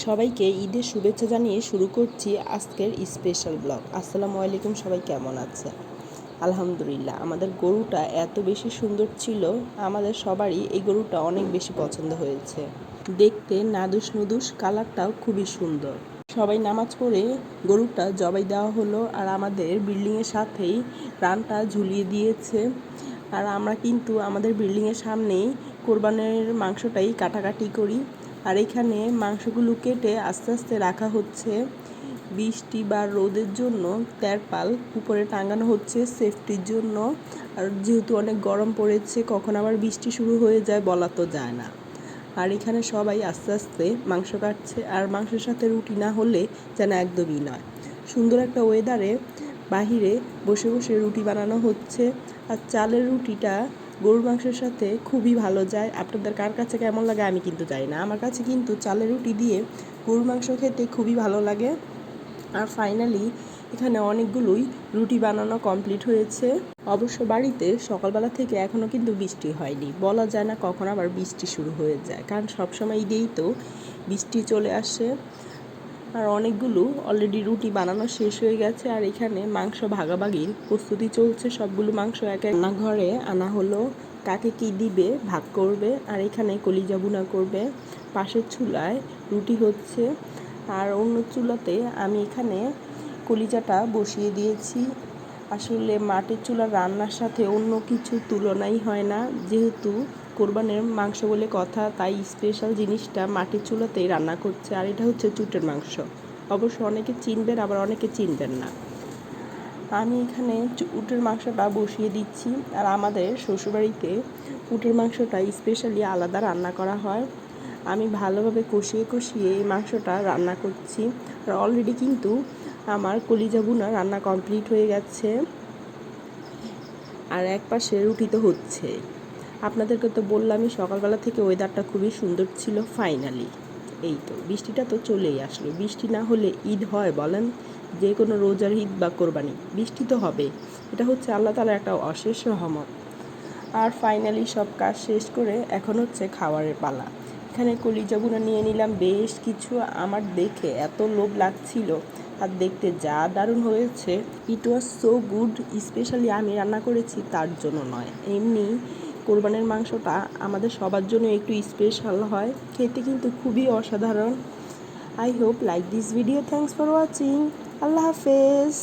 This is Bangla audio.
সবাইকে ঈদের শুভেচ্ছা জানিয়ে শুরু করছি আজকের স্পেশাল ব্লগ। আসসালামু আলাইকুম, সবাই কেমন আছে? আলহামদুলিল্লাহ, আমাদের গরুটা এত বেশি সুন্দর ছিল, আমাদের সবারই এই গরুটা অনেক বেশি পছন্দ হয়েছে। দেখতে নাদুস নুদুস, কালারটাও খুবই সুন্দর। সবাই নামাজ পড়ে গরুটা জবাই দেওয়া হলো, আর আমাদের বিল্ডিংয়ের সাথেই রানটা ঝুলিয়ে দিয়েছে। আর আমরা কিন্তু আমাদের বিল্ডিংয়ের সামনেই কোরবানের মাংসটাই কাটাকাটি করি। আর এখানে মাংসগুলো কেটে আস্তে আস্তে রাখা হচ্ছে। বৃষ্টি বা রোদের জন্য তেরপাল উপরে টাঙানো হচ্ছে সেফটির জন্য। আর যেহেতু অনেক গরম পড়েছে, কখন আবার বৃষ্টি শুরু হয়ে যায় বলা তো যায় না। আর এখানে সবাই আস্তে আস্তে মাংস কাটছে, আর মাংসের সাথে রুটি না হলে যেন একদমই নয়। সুন্দর একটা ওয়েদারে বাহিরে বসে বসে রুটি বানানো হচ্ছে। আর চালের রুটিটা গরুর মাংসের সাথে খুবই ভালো যায়। আপনাদের কার কাছে কেমন লাগে আমি কিন্তু জানি না, আমার কাছে কিন্তু চালের রুটি দিয়ে গরুর মাংস খেতে খুবই ভালো লাগে। আর ফাইনালি এখানে অনেকগুলোই রুটি বানানো কমপ্লিট হয়েছে। অবশ্য বাড়িতে সকালবেলা থেকে এখনও কিন্তু বৃষ্টি হয়নি, বলা যায় না কখন আবার বৃষ্টি শুরু হয়ে যায়, কারণ সবসময় ঈদেই তো বৃষ্টি চলে আসে। আর অনেকগুলো অলরেডি রুটি বানানো শেষ হয়ে গেছে। আর এখানে মাংস ভাগাভাগির প্রস্তুতি চলছে। সবগুলো মাংস এক এক রান্নাঘরে আনা হলো, কাকে কি দিবে ভাগ করবে। আর এখানে কলিজা ভুনা করবে, পাশের চুলায় রুটি হচ্ছে, আর অন্য চুলাতে আমি এখানে কলিজাটা বসিয়ে দিয়েছি। আসলে মাটির চুলার রান্নার সাথে অন্য কিছু তুলনাই হয় না, যেহেতু কোরবানের মাংস বলে কথা, তাই স্পেশাল জিনিসটা মাটির চুলাতেই রান্না করছে। আর এটা হচ্ছে চুটের মাংস। অবশ্য অনেকে চিনবেন, আবার অনেকে চিনবেন না। আমি এখানে উটের মাংসটা বসিয়ে দিচ্ছি। আর আমাদের শ্বশুরবাড়িতে উটের মাংসটা স্পেশালি আলাদা রান্না করা হয়। আমি ভালোভাবে কষিয়ে কষিয়ে এই মাংসটা রান্না করছি। আর অলরেডি কিন্তু আমার কলিজা ভুনা রান্না কমপ্লিট হয়ে গেছে, আর এক পাশে রুটি তো হচ্ছে। আপনাদেরকে তো বললামই সকালবেলা থেকে ওয়েদারটা খুবই সুন্দর ছিল। ফাইনালি এই তো বৃষ্টিটা তো চলেই আসলো। বৃষ্টি না হলে ঈদ হয় বলেন? যে কোনো রোজার ঈদ বা কোরবানি বৃষ্টি তো হবে, এটা হচ্ছে আল্লাহ তাআলার একটা অশেষ রহমত। আর ফাইনালি সব কাজ শেষ করে এখন হচ্ছে খাবারের পালা। এখানে কলিজা ভুনা নিয়ে নিলাম বেশ কিছু। আমার দেখে এত লোভ লাগছিল, আর দেখতে যা দারুণ হয়েছে। ইট ওয়াজ সো গুড। স্পেশালি আমি রান্না করেছি তার জন্য নয়, এমনি কোরবানের মাংসটা আমাদের সবার জন্য একটু স্পেশাল হয়, খেতে কিন্তু খুবই অসাধারণ। I hope like this video. Thanks for watching. আল্লাহ হাফেজ।